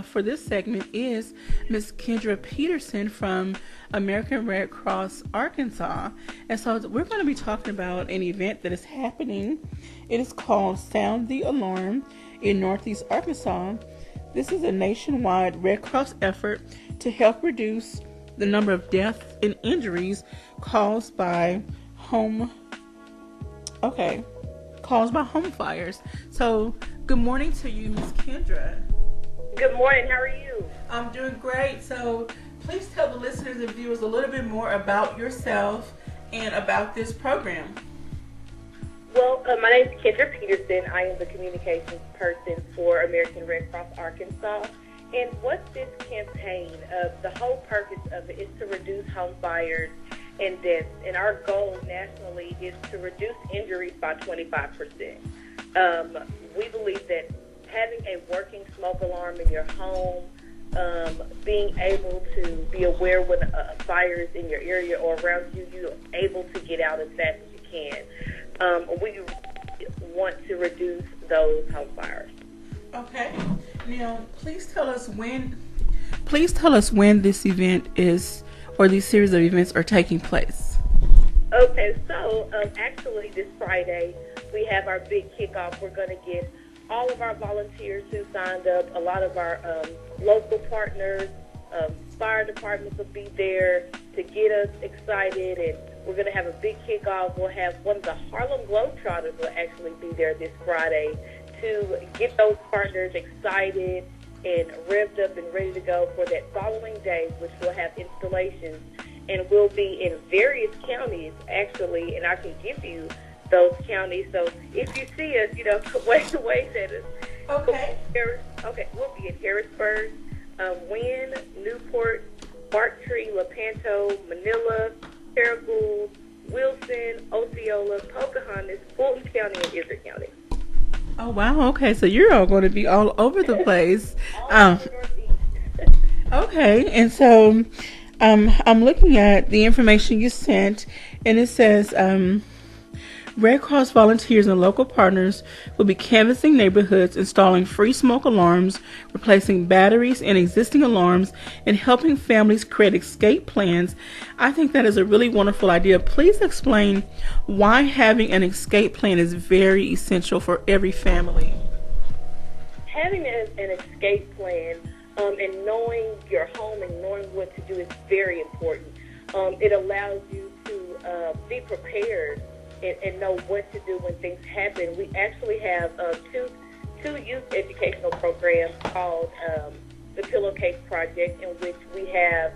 For this segment is Miss Kendra Peterson from American Red Cross Arkansas. And so we're going to be talking about an event that is happening. It is called Sound the Alarm in Northeast Arkansas. This is a nationwide Red Cross effort to help reduce the number of deaths and injuries caused by home fires. So good morning to you, Miss Kendra. Good morning. How are you? I'm doing great. So please tell the listeners and viewers a little bit more about yourself and about this program. Well, my name is Kendra Peterson. I am the communications person for American Red Cross Arkansas. And what this campaign, the whole purpose of it is to reduce home fires and deaths. And our goal nationally is to reduce injuries by 25%. We believe that having a working smoke alarm in your home, being able to be aware when a fire is in your area or around you, you're able to get out as fast as you can. We want to reduce those home fires. Okay. Now, please tell us when this event is, or these series of events are taking place. Okay, so actually this Friday we have our big kickoff. We're going to get all of our volunteers who signed up, a lot of our local partners, fire departments will be there to get us excited, and we're going to have a big kickoff. We'll have one of the Harlem Globetrotters will actually be there this Friday to get those partners excited and revved up and ready to go for that following day, which will have installations, and we'll be in various counties, actually, and I can give you those counties. So if you see us, wave at us. Okay. We'll be in Harrisburg, Wynn, Newport, Barktree, Lepanto, Manila, Paragould, Wilson, Osceola, Pocahontas, Fulton County, and Izard County. Oh, wow. Okay, so you're all going to be all over the place. All over the Northeast. Okay, and so I'm looking at the information you sent, and it says Red Cross volunteers and local partners will be canvassing neighborhoods, installing free smoke alarms, replacing batteries in existing alarms, and helping families create escape plans. I think that is a really wonderful idea. Please explain why having an escape plan is very essential for every family. Having an escape plan and knowing your home and knowing what to do is very important. It allows you to be prepared and know what to do when things happen. We actually have two youth educational programs called the Pillowcase Project, in which we have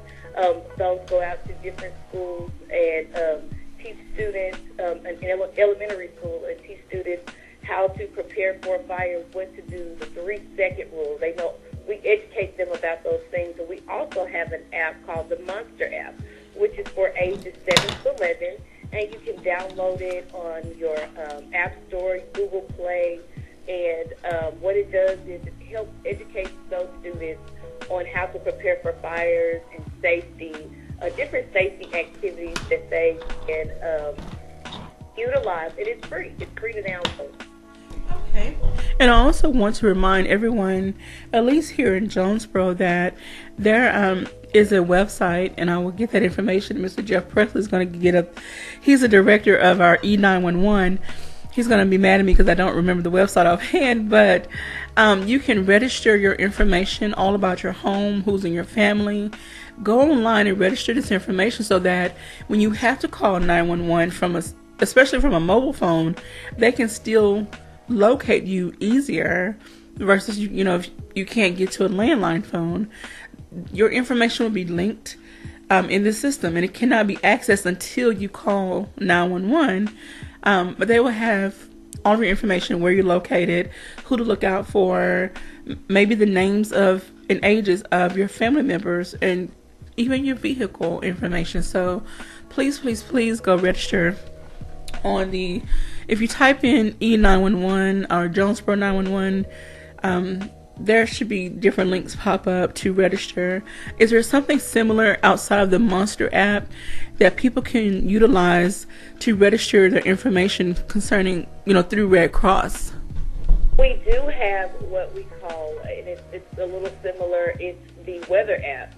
those go out to different schools and teach students in elementary school and teach students how to prepare for a fire, what to do, the 3-second rule. They know, we educate them about those things. And we also have an app called the Monster app, which is for ages 7 to 11. And you can download it on your App Store, Google Play, and what it does is it helps educate those students on how to prepare for fires and safety, different safety activities that they can utilize. And it's free. It's free to download. Okay. And I also want to remind everyone, at least here in Jonesboro, that there is a website, and I will get that information. Mr. Jeff Presley is going to get up. He's the director of our E911. He's going to be mad at me because I don't remember the website offhand, but you can register your information all about your home, who's in your family. Go online and register this information so that when you have to call 911 especially from a mobile phone, they can still locate you easier versus if you can't get to a landline phone. Your information will be linked in the system, and it cannot be accessed until you call 911. But they will have all of your information, where you're located, who to look out for, maybe the names of and ages of your family members, and even your vehicle information. So please go register on if you type in E911 or Jonesboro 911, there should be different links pop up to register. Is there something similar outside of the Monster app that people can utilize to register their information concerning, through Red Cross? We do have what we call, and it's a little similar, it's the weather app.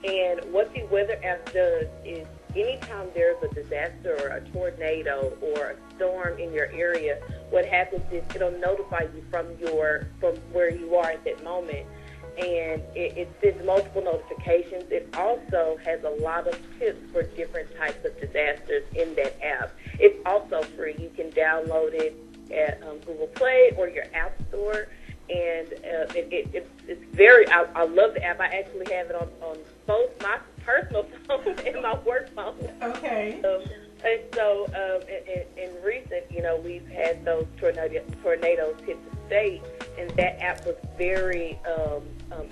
And what the weather app does is anytime there's a disaster or a tornado or a storm in your area, what happens is it'll notify you from where you are at that moment. And it sends multiple notifications. It also has a lot of tips for different types of disasters in that app. It's also free. You can download it at Google Play or your App Store. And it's very, I love the app. I actually have it on both my personal phone and my work phone. Okay. And so in recent, we've had those tornadoes hit the state, and that app was very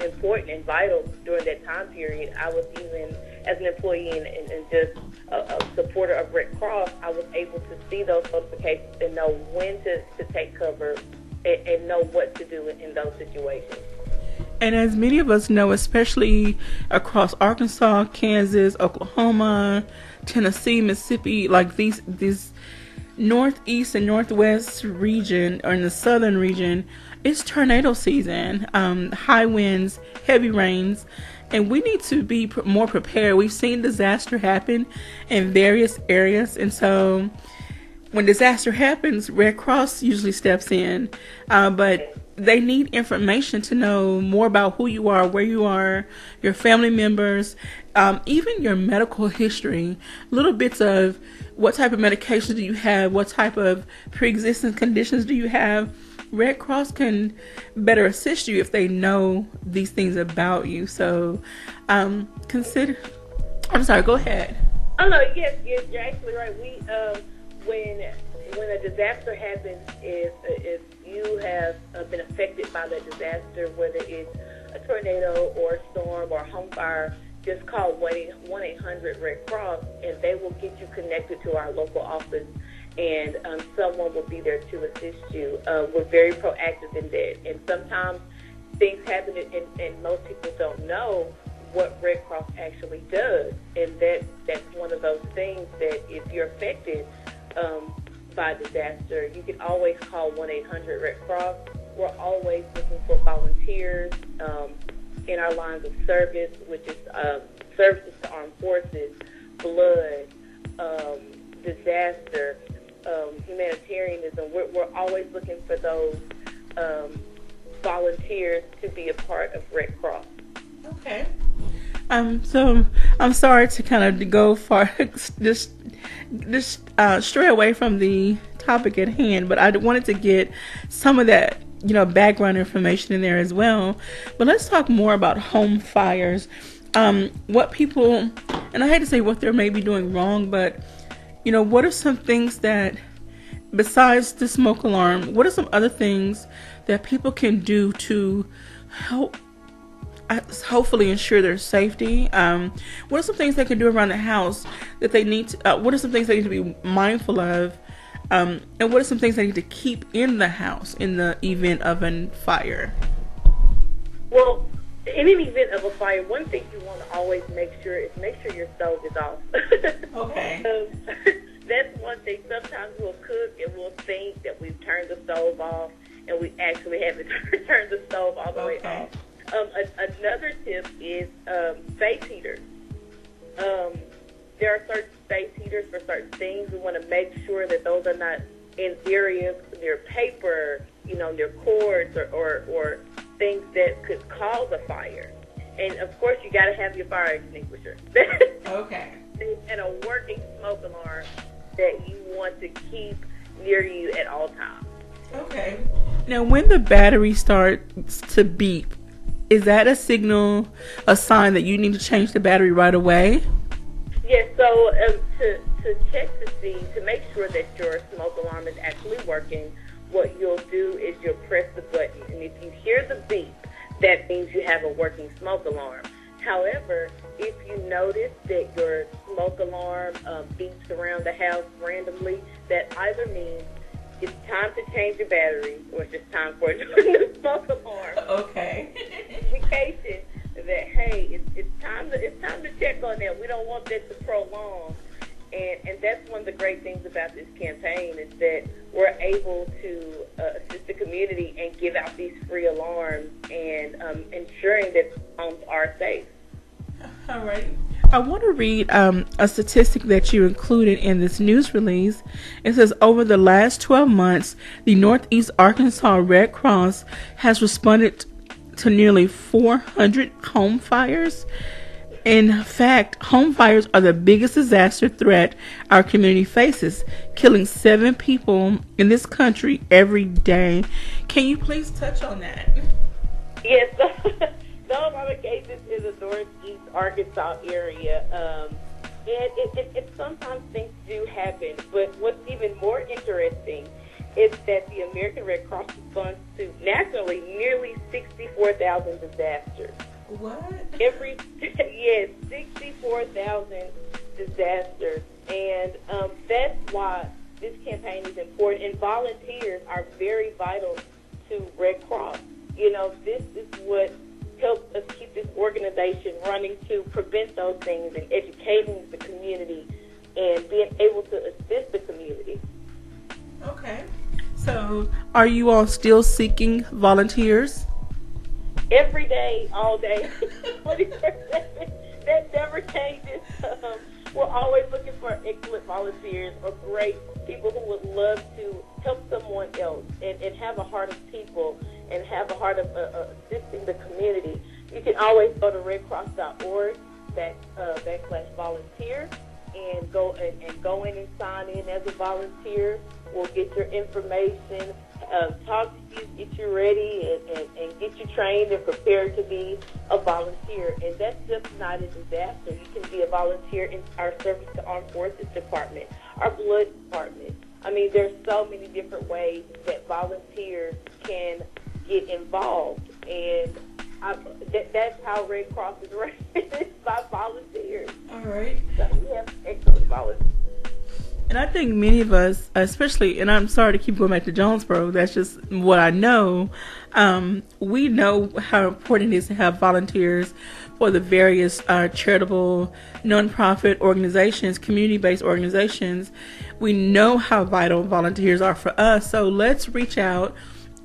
important and vital during that time period. I was even, as an employee and just a supporter of Red Cross, I was able to see those notifications and know when to take cover and know what to do in those situations. And as many of us know, especially across Arkansas, Kansas, Oklahoma, Tennessee, Mississippi, like these northeast and northwest region, or in the southern region, it's tornado season, high winds, heavy rains, and we need to be more prepared. We've seen disaster happen in various areas, and so when disaster happens, Red Cross usually steps in, but they need information to know more about who you are, where you are, your family members, even your medical history, little bits of what type of medications do you have, what type of pre-existing conditions do you have. Red Cross can better assist you if they know these things about you. So I'm sorry, go ahead. Oh, no, yes, you're actually right. We, when a disaster happens, if you have been affected by that disaster, whether it's a tornado or a storm or a home fire, just call 1-800-RED-CROSS, and they will get you connected to our local office, and someone will be there to assist you. We're very proactive in that, and sometimes things happen, and most people don't know what Red Cross actually does, and that's one of those things that if you're affected by disaster, you can always call 1-800-RED-CROSS. We're always looking for volunteers in our lines of service, which is services to armed forces, blood, disaster, humanitarianism. We're always looking for those volunteers to be a part of Red Cross. Okay. So I'm sorry to kind of go far, just stray away from the topic at hand, but I wanted to get some of that, background information in there as well. But let's talk more about home fires. What people, and I hate to say what they're maybe doing wrong, but what are some things that, besides the smoke alarm, what are some other things that people can do to help hopefully ensure their safety? What are some things they can do around the house that they need to, what are some things they need to be mindful of, and what are some things they need to keep in the house in the event of a fire? Well, in an event of a fire, one thing you want to always make sure your stove is off. Okay. That's one thing. Sometimes we'll cook and we'll think that we've turned the stove off, and we actually haven't turned the stove all the way off. Another tip is space heaters. There are certain space heaters for certain things. We want to make sure that those are not in areas near paper, near cords or things that could cause a fire. And of course, you got to have your fire extinguisher. Okay. And a working smoke alarm that you want to keep near you at all times. Okay. Now, when the battery starts to beep, is that a signal, a sign that you need to change the battery right away? Yes, so to check to make sure that your smoke alarm is actually working, what you'll do is you'll press the button. And if you hear the beep, that means you have a working smoke alarm. However, if you notice that your smoke alarm beeps around the house randomly, that either means it's time to change your battery or it's just time for a new smoke alarm. Okay. Indication that, hey, it's time to check on that. We don't want that to prolong. And that's one of the great things about this campaign is that we're able to assist the community and give out these free alarms and ensuring that homes are safe. All right. I want to read a statistic that you included in this news release. It says over the last 12 months, the Northeast Arkansas Red Cross has responded to nearly 400 home fires. In fact, home fires are the biggest disaster threat our community faces, killing 7 people in this country every day. Can you please touch on that? Yes. Some of our cases in the Northeast Arkansas area, and it sometimes things do happen. But what's even more interesting is that the American Red Cross responds to nationally nearly 64,000 disasters. What? Yes, 64,000 disasters, and that's why this campaign is important. And volunteers are very vital to Red Cross. You know, this is what helps us keep this organization running, to prevent those things and educating the community and being able to assist the community. Okay. So, are you all still seeking volunteers? Every day, all day, 24/7. That never changes. We're always looking for excellent volunteers or great people who would love to help someone else and have a heart of people and have a heart of assisting the community. You can always go to redcross.org /volunteer and go in and sign in as a volunteer. We'll get your information, talk to you, get you ready, and get you trained and prepared to be a volunteer. And that's just not a disaster. You can be a volunteer in our Service to Armed Forces Department, our Blood Department. I mean, there's so many different ways that volunteers can get involved. And that's how Red Cross is run. It's by volunteers. All right. So we have excellent volunteers. And I think many of us, especially, and I'm sorry to keep going back to Jonesboro, that's just what I know. We know how important it is to have volunteers for the various charitable, nonprofit organizations, community-based organizations. We know how vital volunteers are for us. So let's reach out.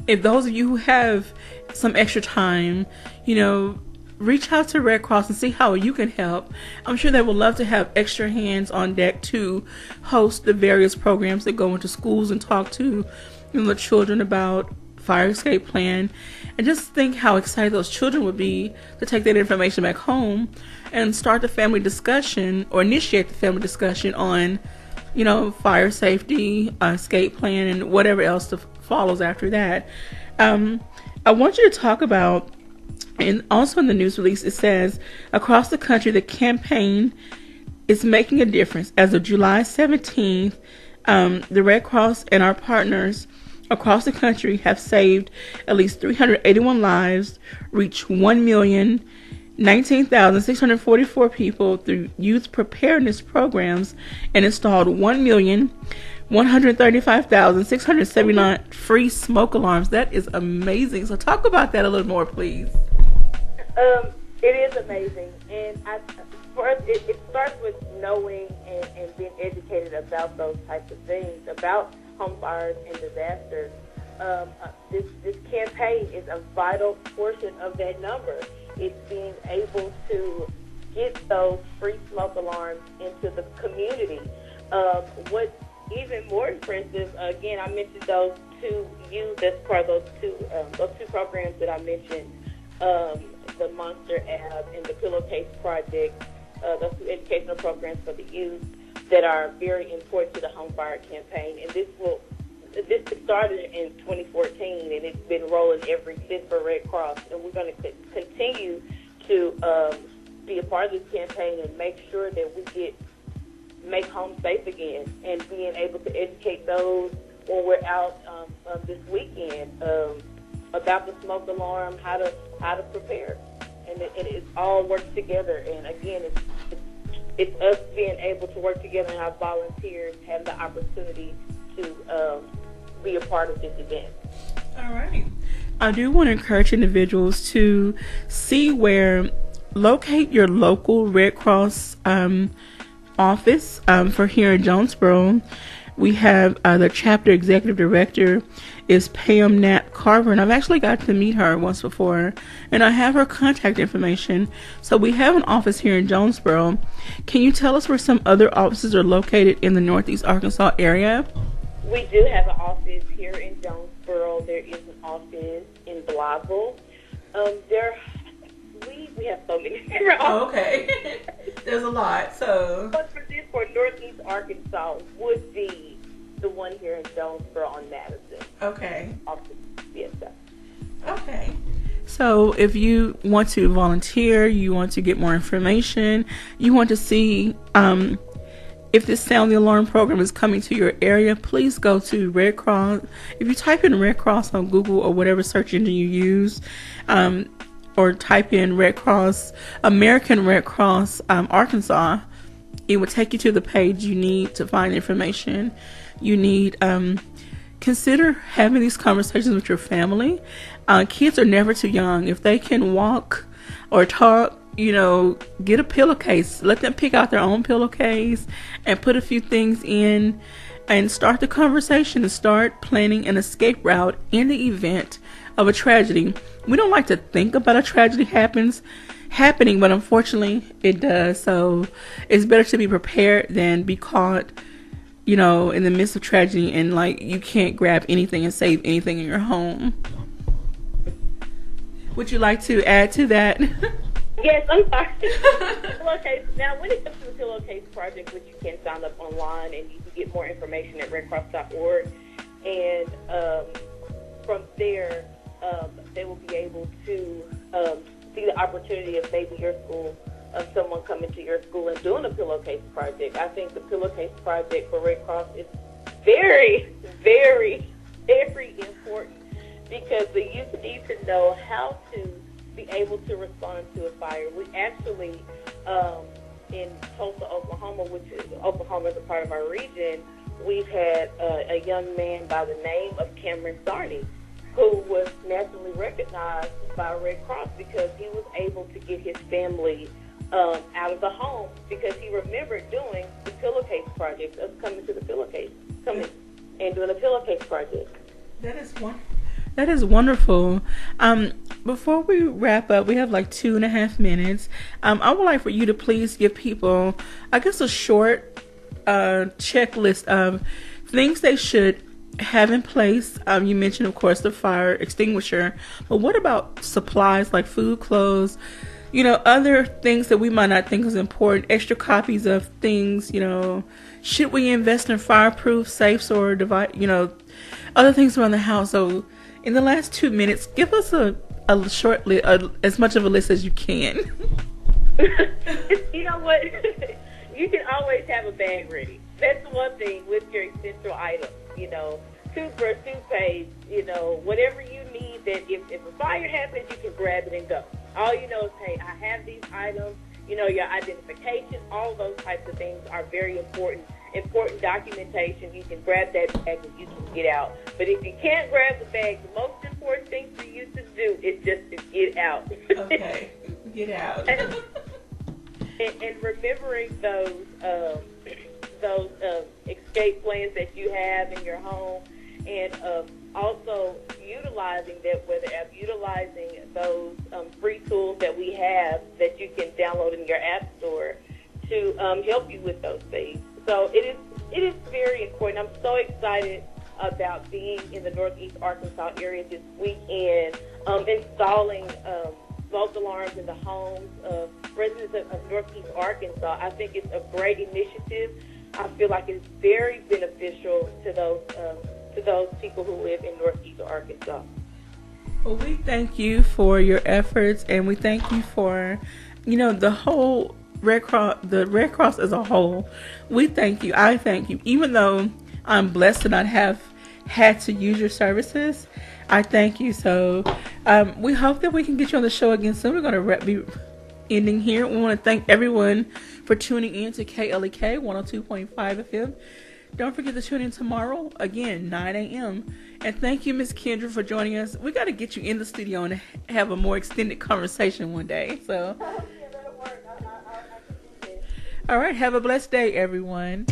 If those of you who have some extra time, reach out to Red Cross and see how you can help. I'm sure they would love to have extra hands on deck to host the various programs that go into schools and talk to the children about fire escape plan. And just think how excited those children would be to take that information back home and start the family discussion or initiate the family discussion on, fire safety, escape plan, and whatever else follows after that. I want you to talk about, and also in the news release, it says, across the country, the campaign is making a difference. As of July 17th, the Red Cross and our partners across the country have saved at least 381 lives, reached 1,019,644 people through youth preparedness programs, and installed 1,135,679 free smoke alarms. That is amazing. So talk about that a little more, please. It is amazing, and for us, it starts with knowing and being educated about those types of things, about home fires and disasters. This campaign is a vital portion of that number. It's being able to get those free smoke alarms into the community. What's even more impressive, again, I mentioned those two youth as part of those two programs that I mentioned. The Monster app and the Pillowcase Project, those two educational programs for the youth that are very important to the home fire campaign. And this started in 2014, and it's been rolling since for Red Cross. And we're going to continue to be a part of this campaign and make sure that we make home safe again, and being able to educate those when we're out this weekend about the smoke alarm, how to prepare, and it all works together. And again, it's us being able to work together, and our volunteers have the opportunity to be a part of this event. All right. I do want to encourage individuals to locate your local Red Cross office for here in Jonesboro. We have the chapter executive director is Pam Knapp Carver, and I've actually got to meet her once before, and I have her contact information. So we have an office here in Jonesboro. Can you tell us where some other offices are located in the Northeast Arkansas area? We do have an office here in Jonesboro. There is an office in Blytheville. We have so many different offices. Okay. There's a lot, so. But for Northeast Arkansas would be the one here in Jonesboro on Madison. Okay. Office, yes, sir. Okay. So if you want to volunteer, you want to get more information, you want to see if this Sound the Alarm program is coming to your area, please go to Red Cross. If you type in Red Cross on Google or whatever search engine you use, or type in Red Cross, American Red Cross, Arkansas, it will take you to the page you need to find information. You need, consider having these conversations with your family. Kids are never too young. If they can walk or talk, get a pillowcase. Let them pick out their own pillowcase and put a few things in and start the conversation and start planning an escape route in the event of a tragedy. We don't like to think about a tragedy happening, but unfortunately it does. So it's better to be prepared than be caught, in the midst of tragedy and you can't grab anything and save anything in your home. Would you like to add to that? Yes, I'm sorry. Pillowcase. Now, when it comes to the Pillowcase Project, which you can sign up online and you can get more information at redcross.org, and from there, they will be able to see the opportunity of maybe your school, of someone coming to your school and doing a Pillowcase Project. I think the Pillowcase Project for Red Cross is very, very, very important because the youth need to know how to be able to respond to a fire. We actually, in Tulsa, Oklahoma, Oklahoma is a part of our region, we've had a young man by the name of Cameron Sarney, who was nationally recognized by Red Cross because he was able to get his family out of the home because he remembered doing the Pillowcase Project, us coming to the pillowcase, coming and doing a Pillowcase Project. That is wonderful. Before we wrap up, we have 2.5 minutes. I would like for you to please give people, I guess, a short checklist of things they should have in place. You mentioned, of course, the fire extinguisher, but what about supplies like food, clothes, other things that we might not think is important, extra copies of things, should we invest in fireproof safes or other things around the house? So in the last 2 minutes, give us a short list, as much of a list as you can. You know what? You can always have a bag ready. That's one thing with your essential items. Toothbrush, toothpaste, whatever you need that if a fire happens, you can grab it and go. All you know is, hey, I have these items. Your identification, all of those types of things are very important. Important documentation. You can grab that bag and you can get out. But if you can't grab the bag, the most important thing for you to do is just to get out. Okay, get out. and remembering those escape plans that you have in your home, and also utilizing those free tools that we have that you can download in your app store to help you with those things. So it is very important. I'm so excited about being in the Northeast Arkansas area this weekend, installing smoke alarms in the homes of residents of Northeast Arkansas. I think it's a great initiative. I feel like it's very beneficial to those people who live in Northeast Arkansas. Well, we thank you for your efforts, and we thank you for, the whole the Red Cross as a whole. We thank you. I thank you. Even though I'm blessed to not have had to use your services, I thank you. So we hope that we can get you on the show again soon. We're going to be ending here. We want to thank everyone for tuning in to KLEK 102.5 FM. Don't forget to tune in tomorrow, again, 9 a.m. And thank you, Miss Kendra, for joining us. We got to get you in the studio and have a more extended conversation one day. So, all right, have a blessed day, everyone.